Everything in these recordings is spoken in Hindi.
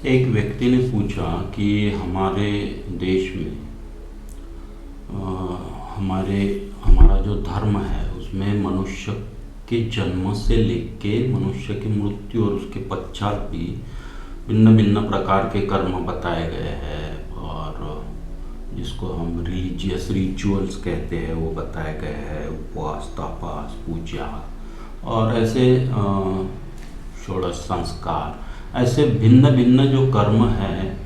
एक व्यक्ति ने पूछा कि हमारे देश में हमारे हमारा जो धर्म है उसमें मनुष्य के जन्म से लेके मनुष्य की मृत्यु और उसके पश्चात भी भिन्न भिन्न प्रकार के कर्म बताए गए हैं, और जिसको हम रिलीजियस रिचुअल्स कहते हैं वो बताए गए हैं, उपवास, तापास, पूजा और ऐसे षोडश संस्कार, ऐसे भिन्न भिन्न जो कर्म हैं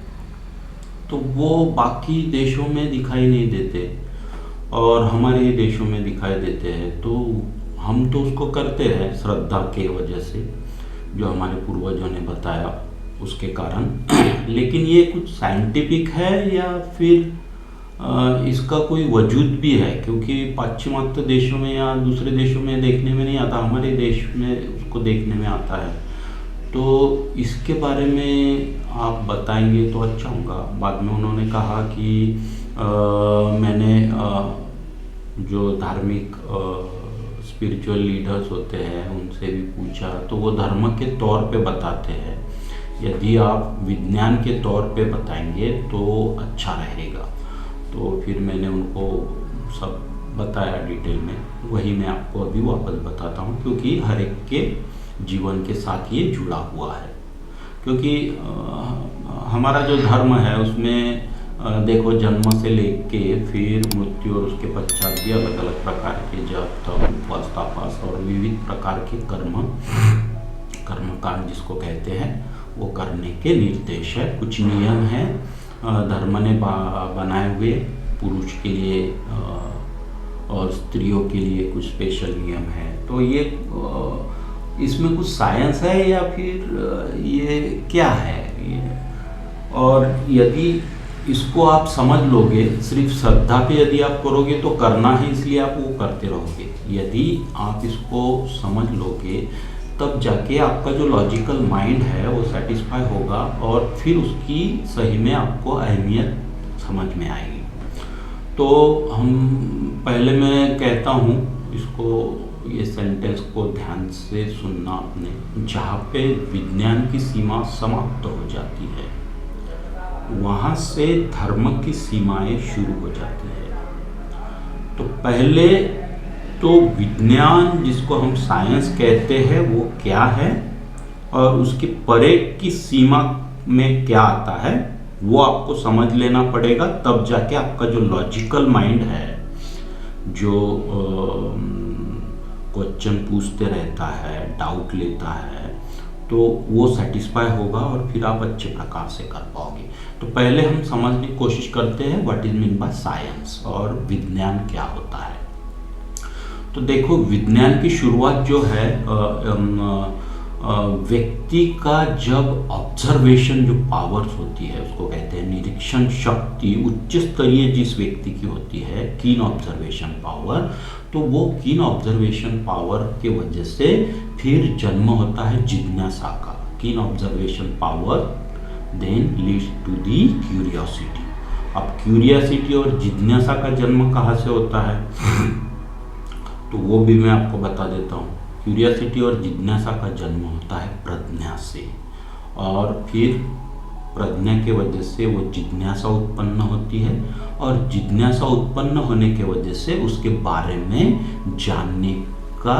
तो वो बाकी देशों में दिखाई नहीं देते और हमारे देशों में दिखाई देते हैं। तो हम तो उसको करते हैं श्रद्धा के वजह से, जो हमारे पूर्वजों ने बताया उसके कारण। लेकिन ये कुछ साइंटिफिक है या फिर इसका कोई वजूद भी है? क्योंकि पाश्चिमात्य देशों में या दूसरे देशों में देखने में नहीं आता, हमारे देश में उसको देखने में आता है। तो इसके बारे में आप बताएंगे तो अच्छा होगा। बाद में उन्होंने कहा कि मैंने जो धार्मिक स्पिरिचुअल लीडर्स होते हैं उनसे भी पूछा, तो वो धर्म के तौर पे बताते हैं। यदि आप विज्ञान के तौर पे बताएंगे तो अच्छा रहेगा। तो फिर मैंने उनको सब बताया डिटेल में, वही मैं आपको अभी वापस बताता हूँ, क्योंकि हर एक के जीवन के साथ ये जुड़ा हुआ है। क्योंकि हमारा जो धर्म है उसमें देखो, जन्म से लेके फिर मृत्यु और उसके पश्चात भी अलग अलग प्रकार के जप, तप, उपवास, तापास और विविध प्रकार के कर्मकांड जिसको कहते हैं वो करने के निर्देश है। कुछ नियम हैं धर्म ने बनाए हुए, पुरुष के लिए और स्त्रियों के लिए कुछ स्पेशल नियम है। तो ये इसमें कुछ साइंस है या फिर ये क्या है ये? और यदि इसको आप समझ लोगे, सिर्फ श्रद्धा पे यदि आप करोगे तो करना है इसलिए आप वो करते रहोगे। यदि आप इसको समझ लोगे तब जाके आपका जो लॉजिकल माइंड है वो सेटिस्फाई होगा और फिर उसकी सही में आपको अहमियत समझ में आएगी। तो हम पहले मैं कहता हूँ इसको, ये सेंटेंस को ध्यान से सुनना आपने। जहाँ पे विज्ञान की सीमा समाप्त हो जाती है वहाँ से धर्म की सीमाएं शुरू हो जाती है। तो पहले तो विज्ञान जिसको हम साइंस कहते हैं वो क्या है और उसके परे की सीमा में क्या आता है वो आपको समझ लेना पड़ेगा। तब जाके आपका जो लॉजिकल माइंड है, जो क्वेश्चन पूछते रहता है, डाउट लेता है, तो वो सेटिस्फाई होगा और फिर आप अच्छे प्रकार से कर पाओगे। तो पहले हम समझने की कोशिश करते हैं what is mean by science और विज्ञान क्या होता है। तो देखो, विज्ञान की शुरुआत जो है व्यक्ति का जब ऑब्जर्वेशन जो पावर्स होती है उसको कहते हैं निरीक्षण शक्ति उच्च स्तरीय जिस व्यक्ति की होती है, कीन ऑब्जर्वेशन पावर, तो वो कीन ऑब्जर्वेशन पावर के वजह से फिर जन्म होता है जिज्ञासा का। Keen observation power then leads to the curiosity. अब क्यूरियोसिटी और जिज्ञासा का जन्म कहाँ से होता है तो वो भी मैं आपको बता देता हूँ। क्यूरियोसिटी और जिज्ञासा का जन्म होता है प्रज्ञा से, और फिर प्रज्ञा के वजह से वो जिज्ञासा उत्पन्न होती है, और जिज्ञासा उत्पन्न होने के वजह से उसके बारे में जानने का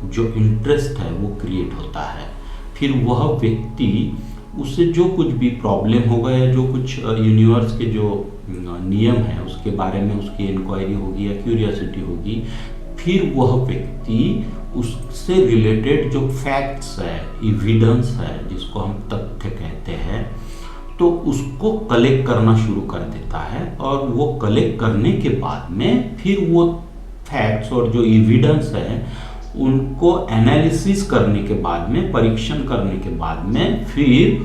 जो इंटरेस्ट है वो क्रिएट होता है। फिर वह व्यक्ति, उससे जो कुछ भी प्रॉब्लम होगा या जो कुछ यूनिवर्स के जो नियम है उसके बारे में उसकी इंक्वायरी होगी या क्यूरियोसिटी होगी, फिर वह व्यक्ति उससे रिलेटेड जो फैक्ट्स है, एविडेंस है, जिसको हम तथ्य कहते हैं, तो उसको कलेक्ट करना शुरू कर देता है। और वो कलेक्ट करने के बाद में फिर वो फैक्ट्स और जो एविडेंस है उनको एनालिसिस करने के बाद में, परीक्षण करने के बाद में, फिर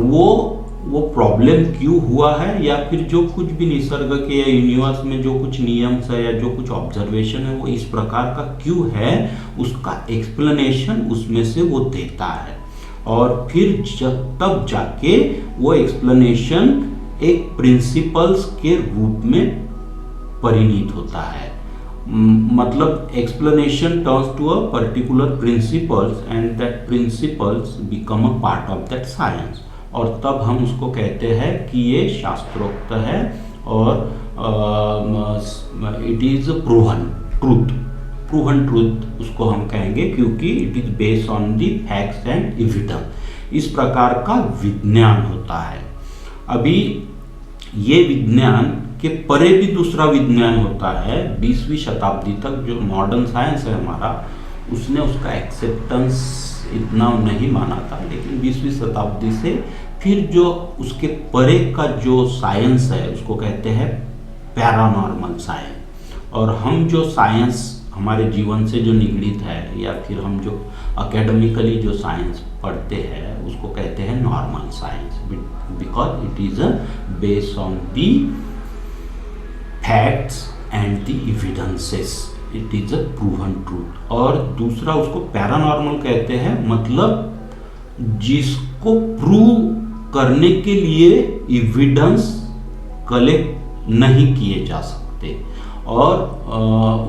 वो प्रॉब्लम क्यों हुआ है या फिर जो कुछ भी निसर्ग के या यूनिवर्स में जो कुछ नियम्स है या जो कुछ ऑब्जर्वेशन है वो इस प्रकार का क्यों है, उसका एक्सप्लेनेशन उसमें से वो देता है। और फिर तब जाके वो एक्सप्लेनेशन एक प्रिंसिपल्स के रूप में परिणित होता है। मतलब explanation turns to a particular principles and that principles become a part of that science. और तब हम उसको कहते हैं कि ये शास्त्रोक्त है और इट इज़ प्रूवन ट्रूथ उसको हम कहेंगे, क्योंकि it is based on the facts and evidence. इस प्रकार का विज्ञान होता है। अभी ये विज्ञान के परे भी दूसरा विज्ञान होता है। 20वीं शताब्दी तक जो मॉडर्न साइंस है हमारा, उसने उसका एक्सेप्टेंस इतना नहीं माना था, लेकिन 20वीं शताब्दी से फिर जो उसके परे का जो साइंस है उसको कहते हैं पैरानॉर्मल साइंस। और हम जो साइंस हमारे जीवन से जो निगड़ित है या फिर हम जो एकेडमिकली जो साइंस पढ़ते हैं उसको कहते हैं normal science, because it is based on the facts and the evidences, it is a proven truth. और दूसरा उसको पैरानॉर्मल कहते हैं, मतलब जिसको प्रूव करने के लिए एविडेंस कलेक्ट नहीं किए जा सकते और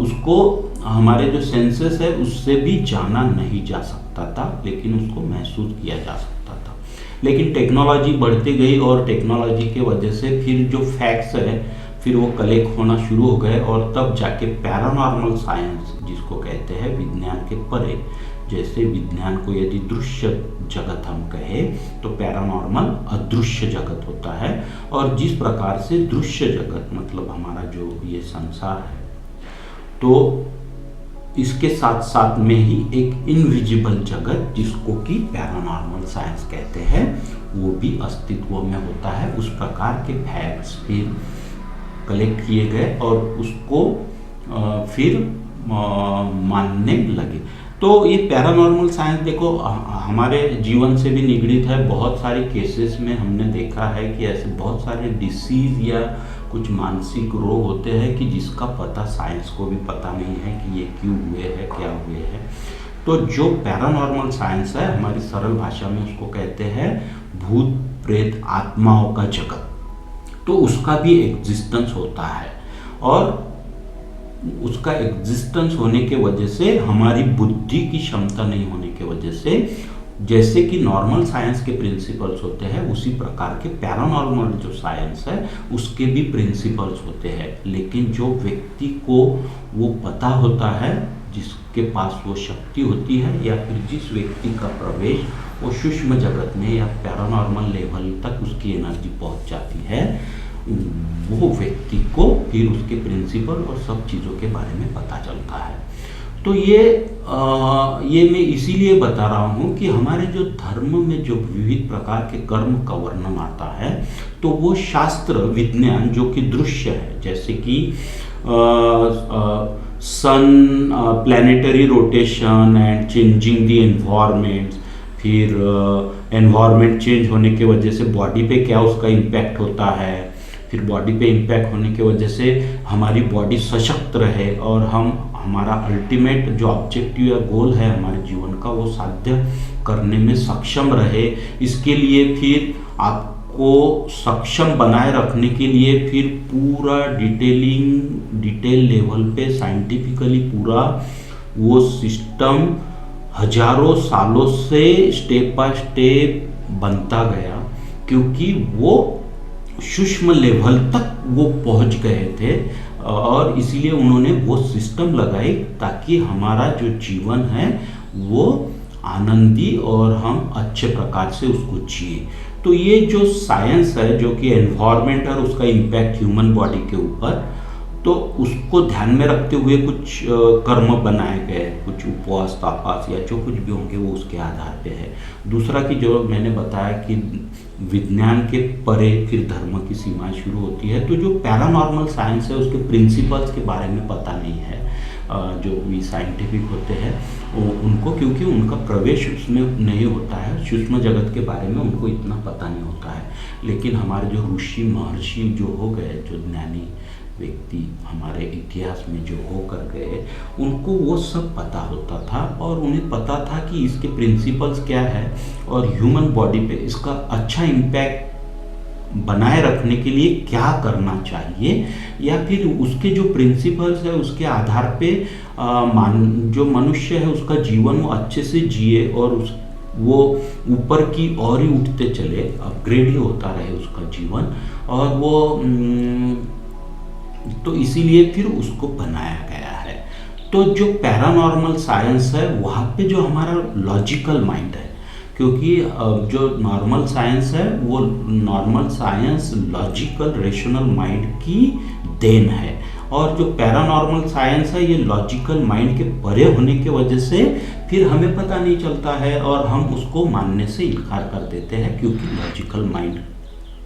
उसको हमारे जो सेंसेस है उससे भी जाना नहीं जा सकता था, लेकिन उसको महसूस किया जा सकता था। लेकिन टेक्नोलॉजी बढ़ती गई और टेक्नोलॉजी के वजह से फिर जो फैक्ट्स है फिर वो कलेक्ट होना शुरू हो गए और तब जाके पैरानॉर्मल साइंस जिसको कहते हैं विज्ञान के परे, जैसे विज्ञान को यदि दृश्य जगत हम कहें तो पैरानॉर्मल अदृश्य जगत होता है। और जिस प्रकार से दृश्य जगत मतलब हमारा जो ये संसार है, तो इसके साथ साथ में ही एक इनविजिबल जगत जिसको कि पैरानॉर्मल साइंस कहते हैं वो भी अस्तित्व में होता है। उस प्रकार के फैक्ट्स फिर कलेक्ट किए गए और उसको फिर मानने लगे। तो ये पैरानॉर्मल साइंस देखो हमारे जीवन से भी निगड़ित है। बहुत सारे केसेस में हमने देखा है कि ऐसे बहुत सारे डिसीज़ या कुछ मानसिक रोग होते हैं कि जिसका पता साइंस को भी पता नहीं है कि ये क्यों हुए हैं, क्या हुए हैं। तो जो पैरानॉर्मल साइंस है हमारी सरल भाषा में उसको कहते हैं भूत प्रेत आत्माओं का जगत। तो उसका भी एग्जिस्टेंस होता है और उसका एग्जिस्टेंस होने के वजह से हमारी बुद्धि की क्षमता नहीं होने के वजह से, जैसे कि नॉर्मल साइंस के प्रिंसिपल्स होते हैं उसी प्रकार के पैरानॉर्मल जो साइंस है उसके भी प्रिंसिपल्स होते हैं। लेकिन जो व्यक्ति को वो पता होता है, जिसके पास वो शक्ति होती है या फिर जिस व्यक्ति का प्रवेश वो सूक्ष्म जगत में या पैरानॉर्मल लेवल तक उसकी एनर्जी पहुंच जाती है, वो व्यक्ति को फिर उसके प्रिंसिपल और सब चीज़ों के बारे में पता चलता है। तो ये मैं इसीलिए बता रहा हूँ कि हमारे जो धर्म में जो विविध प्रकार के कर्म का वर्णन आता है तो वो शास्त्र विज्ञान जो कि दृश्य है, जैसे कि sun planetary rotation and changing the environment, फिर एनवायरनमेंट चेंज होने के वजह से बॉडी पे क्या उसका इम्पैक्ट होता है, फिर बॉडी पे इम्पैक्ट होने की वजह से हमारी बॉडी सशक्त रहे और हम हमारा अल्टीमेट जो ऑब्जेक्टिव या गोल है हमारे जीवन का वो साध्य करने में सक्षम रहे। इसके लिए फिर आपको सक्षम बनाए रखने के लिए फिर पूरा डिटेल लेवल पे साइंटिफिकली पूरा वो सिस्टम हजारों सालों से स्टेप बाय स्टेप बनता गया, क्योंकि वो सूक्ष्म लेवल तक वो पहुंच गए थे और इसीलिए उन्होंने वो सिस्टम लगाई ताकि हमारा जो जीवन है वो आनंदी और हम अच्छे प्रकार से उसको जिए। तो ये जो साइंस है जो कि एनवायरनमेंट और उसका इम्पैक्ट ह्यूमन बॉडी के ऊपर, तो उसको ध्यान में रखते हुए कुछ कर्म बनाए गए, कुछ उपवास तापास या जो कुछ भी होंगे वो उसके आधार पे है। दूसरा कि जो मैंने बताया कि विज्ञान के परे फिर धर्म की सीमाएं शुरू होती है। तो जो पैरानॉर्मल साइंस है उसके प्रिंसिपल्स के बारे में पता नहीं है जो भी साइंटिफिक होते हैं उनको, क्योंकि उनका प्रवेश उसमें नहीं होता है, सूक्ष्म जगत के बारे में उनको इतना पता नहीं होता है। लेकिन हमारे जो ऋषि महर्षि जो हो गए, जो ज्ञानी व्यक्ति हमारे इतिहास में जो होकर गए, उनको वो सब पता होता था और उन्हें पता था कि इसके प्रिंसिपल्स क्या है और ह्यूमन बॉडी पे इसका अच्छा इम्पैक्ट बनाए रखने के लिए क्या करना चाहिए, या फिर उसके जो प्रिंसिपल्स है उसके आधार पे जो मनुष्य है उसका जीवन वो अच्छे से जिए और वो ऊपर की ओर ही उठते चले, अपग्रेड ही होता रहे उसका जीवन। और वो तो इसीलिए फिर उसको बनाया गया है। तो जो पैरानॉर्मल साइंस है वहाँ पे जो हमारा लॉजिकल माइंड है, क्योंकि जो नॉर्मल साइंस है वो normal science logical rational mind की देन है, और जो पैरानॉर्मल साइंस है ये लॉजिकल माइंड के परे होने की वजह से फिर हमें पता नहीं चलता है और हम उसको मानने से इनकार कर देते हैं, क्योंकि लॉजिकल माइंड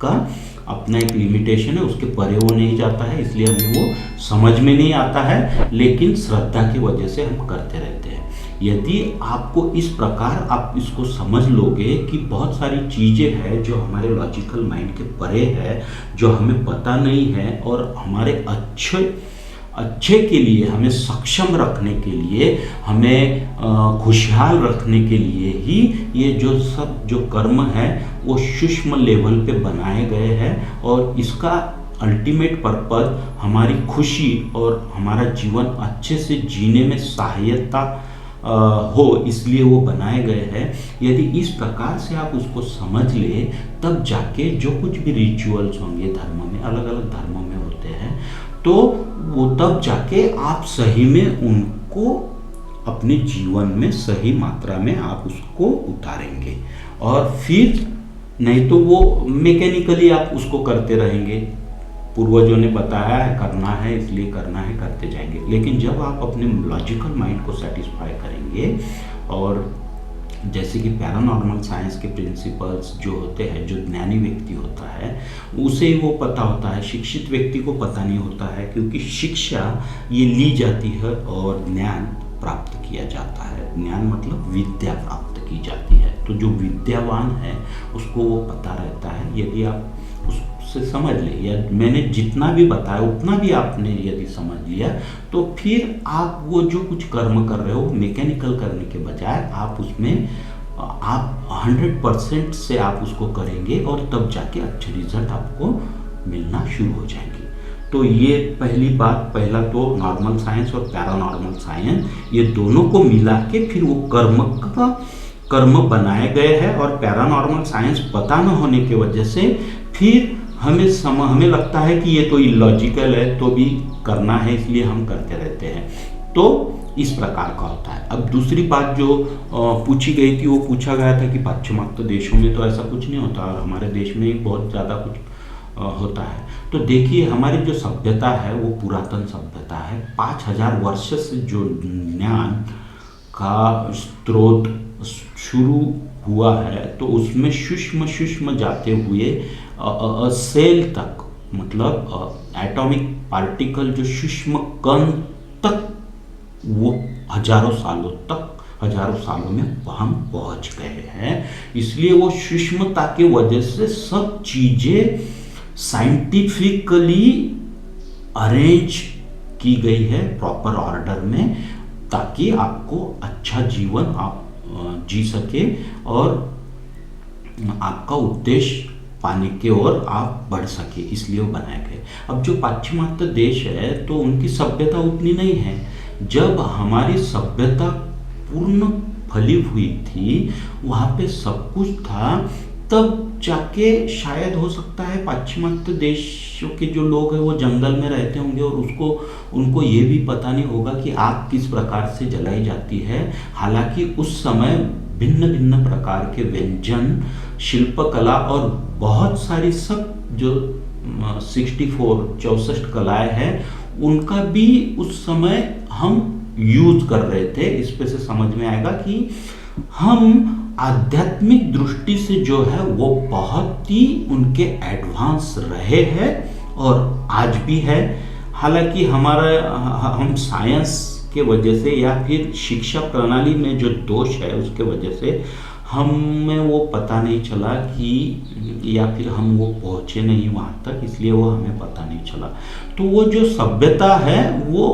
का अपना एक लिमिटेशन है, उसके परे वो नहीं जाता है, इसलिए हमें वो समझ में नहीं आता है, लेकिन श्रद्धा की वजह से हम करते रहते हैं। यदि आपको इस प्रकार आप इसको समझ लोगे कि बहुत सारी चीज़ें हैं जो हमारे लॉजिकल माइंड के परे है, जो हमें पता नहीं है, और हमारे अच्छे के लिए, हमें सक्षम रखने के लिए, हमें खुशहाल रखने के लिए ही ये जो सब जो कर्म है वो सूक्ष्म लेवल पे बनाए गए हैं, और इसका अल्टीमेट पर्पस हमारी खुशी और हमारा जीवन अच्छे से जीने में सहायता हो, इसलिए वो बनाए गए हैं। यदि इस प्रकार से आप उसको समझ ले, तब जाके जो कुछ भी रिचुअल्स होंगे धर्म में, अलग अलग धर्मों में होते हैं, तो वो तब जाके आप सही में उनको अपने जीवन में सही मात्रा में आप उसको उतारेंगे, और फिर नहीं तो वो मैकेनिकली आप उसको करते रहेंगे, पूर्वजों ने बताया है करना है इसलिए करना है, करते जाएंगे। लेकिन जब आप अपने लॉजिकल माइंड को सेटिस्फाई करेंगे, और जैसे कि पैरानॉर्मल साइंस के प्रिंसिपल्स जो होते हैं, जो ज्ञानी व्यक्ति होता है उसे ही वो पता होता है, शिक्षित व्यक्ति को पता नहीं होता है, क्योंकि शिक्षा ये ली जाती है और ज्ञान प्राप्त किया जाता है। ज्ञान मतलब विद्या प्राप्त की जाती है, तो जो विद्यावान है उसको वो पता रहता है। यदि आप उससे समझ ले, या मैंने जितना भी बताया उतना भी आपने यदि समझ लिया, तो फिर आप वो जो कुछ कर्म कर रहे हो मैकेनिकल करने के बजाय आप उसमें आप 100% से आप उसको करेंगे, और तब जाके अच्छे रिजल्ट आपको मिलना शुरू हो जाएंगे। तो ये पहली बात, पहला तो नॉर्मल साइंस और पैरानॉर्मल साइंस ये दोनों को मिला के फिर वो कर्म बनाए गए हैं, और पैरानॉर्मल साइंस पता न होने की वजह से फिर हमें लगता है कि ये तो इलॉजिकल है, तो भी करना है इसलिए हम करते रहते हैं। तो इस प्रकार का होता है। अब दूसरी बात जो पूछी गई थी, वो पूछा गया था कि पाश्चिमात्य देशों में तो ऐसा कुछ नहीं होता और हमारे देश में ही बहुत ज़्यादा कुछ होता है। तो देखिए, हमारी जो सभ्यता है वो पुरातन सभ्यता है। 5000 वर्ष से जो ज्ञान का स्रोत शुरू हुआ है, तो उसमें सूक्ष्म जाते हुए सेल तक, मतलब एटॉमिक पार्टिकल जो सूक्ष्म कण तक, वो हजारों सालों में हम पहुंच गए हैं। इसलिए वो सूक्ष्मता की वजह से सब चीजें साइंटिफिकली अरेंज की गई है प्रॉपर ऑर्डर में, ताकि आपको अच्छा जीवन आप जी सके और आपका उद्देश्य पाने की ओर आप बढ़ सके, इसलिए वो बनाए गए। अब जो पाश्चिमात्य देश है तो उनकी सभ्यता उतनी नहीं है। जब हमारी सभ्यता पूर्ण फली हुई थी, वहाँ पे सब कुछ था, तब जाके शायद हो सकता है पाश्चिमात्य देशों के जो लोग हैं वो जंगल में रहते होंगे और उनको ये भी पता नहीं होगा कि आग किस प्रकार से जलाई जाती है। हालांकि उस समय भिन्न भिन्न प्रकार के व्यंजन, शिल्पकला और बहुत सारी सब जो 64 कलाएं हैं, उनका भी उस समय हम यूज कर रहे थे। इस पे से समझ में आएगा कि हम आध्यात्मिक दृष्टि से जो है वो बहुत ही उनके एडवांस रहे हैं और आज भी है। हालांकि हम साइंस के वजह से या फिर शिक्षा प्रणाली में जो दोष है उसके वजह से हमें वो पता नहीं चला कि, या फिर हम वो पहुँचे नहीं वहाँ तक, इसलिए वो हमें पता नहीं चला। तो वो जो सभ्यता है वो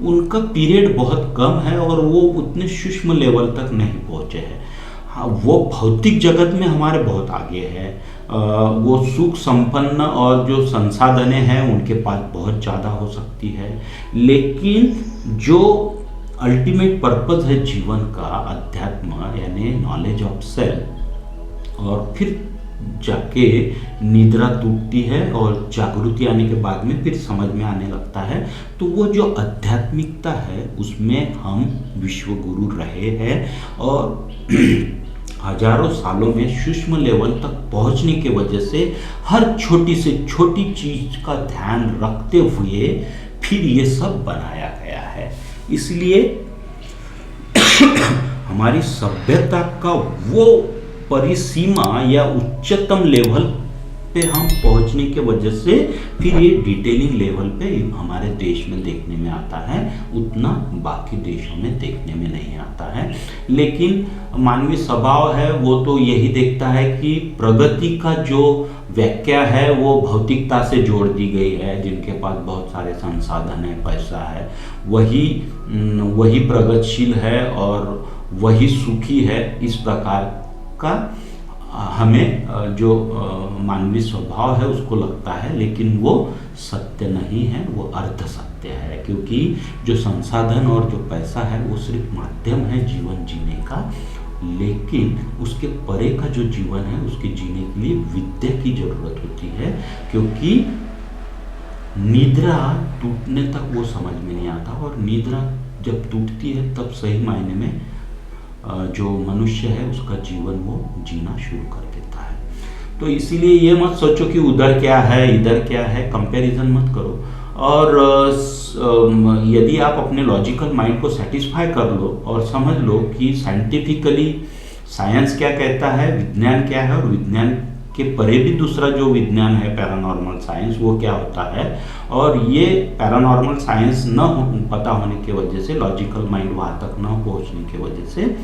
उनका पीरियड बहुत कम है और वो उतने सूक्ष्म लेवल तक नहीं पहुँचे हैं। हाँ, वो भौतिक जगत में हमारे बहुत आगे है। वो सुख संपन्न और जो संसाधनें हैं उनके पास बहुत ज़्यादा हो सकती है, लेकिन जो अल्टीमेट पर्पस है जीवन का अध्यात्म यानी नॉलेज ऑफ सेल्फ। और फिर जाके निद्रा टूटती है और जागृति आने के बाद में फिर समझ में आने लगता है। तो वो जो आध्यात्मिकता है उसमें हम विश्व गुरु रहे हैं और हजारों सालों में सूक्ष्म लेवल तक पहुंचने के वजह से हर छोटी से छोटी चीज का ध्यान रखते हुए फिर ये सब बनाया गया है। इसलिए हमारी सभ्यता का वो परिसीमा या उच्चतम लेवल पे हम पहुंचने के वजह से फिर ये डिटेलिंग लेवल पे हमारे देश में देखने में आता है, उतना बाकी देशों में देखने में नहीं आता है। लेकिन मानवीय स्वभाव है वो तो यही देखता है कि प्रगति का जो व्याख्या है वो भौतिकता से जोड़ दी गई है। जिनके पास बहुत सारे संसाधन है, पैसा है, वही प्रगतिशील है और वही सुखी है। इस प्रकार का हमें जो मानवीय स्वभाव है उसको लगता है, लेकिन वो सत्य नहीं है, वो अर्ध सत्य है। क्योंकि जो संसाधन और जो पैसा है वो सिर्फ माध्यम है जीवन जीने का, लेकिन उसके परे का जो जीवन है उसके जीने के लिए विद्या की जरूरत होती है। क्योंकि निद्रा टूटने तक वो समझ में नहीं आता, और निद्रा जब टूटती है तब सही मायने में जो मनुष्य है उसका जीवन वो जीना शुरू कर देता है। तो इसीलिए ये मत सोचो कि उधर क्या है इधर क्या है, कंपैरिजन मत करो। और यदि आप अपने लॉजिकल माइंड को सेटिस्फाई कर लो और समझ लो कि साइंटिफिकली साइंस क्या कहता है, विज्ञान क्या है, और विज्ञान के परे भी दूसरा जो विज्ञान है पैरानॉर्मल साइंस वो क्या होता है, और ये पैरानॉर्मल साइंस पता होने की वजह से, लॉजिकल माइंड वहाँ तक न पहुँचने की वजह से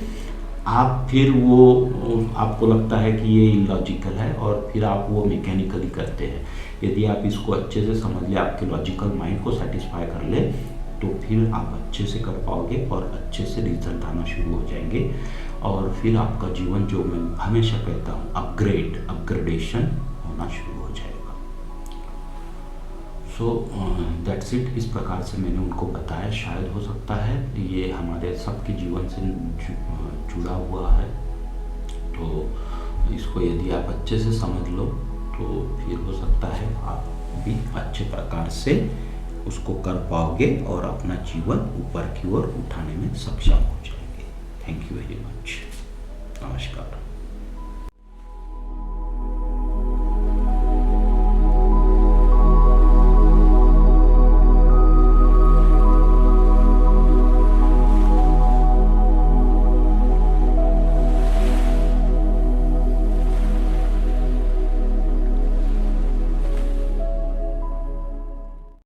आप फिर वो आपको लगता है कि ये इलॉजिकल है और फिर आप वो मैकेनिकली करते हैं। यदि आप इसको अच्छे से समझ ले, आपके लॉजिकल माइंड को सेटिस्फाई कर ले, तो फिर आप अच्छे से कर पाओगे और अच्छे से रिजल्ट आना शुरू हो जाएंगे। और फिर आपका जीवन, जो मैं हमेशा कहता हूँ, अपग्रेडेशन होना शुरू हो जाएगा। So that's it. इस प्रकार से मैंने उनको बताया। शायद हो सकता है ये हमारे सबके जीवन से जुड़ा हुआ है, तो इसको यदि आप अच्छे से समझ लो तो फिर हो सकता है आप भी अच्छे प्रकार से उसको कर पाओगे और अपना जीवन ऊपर की ओर उठाने में सक्षम हो जाएंगे। Thank you very much. नमस्कार।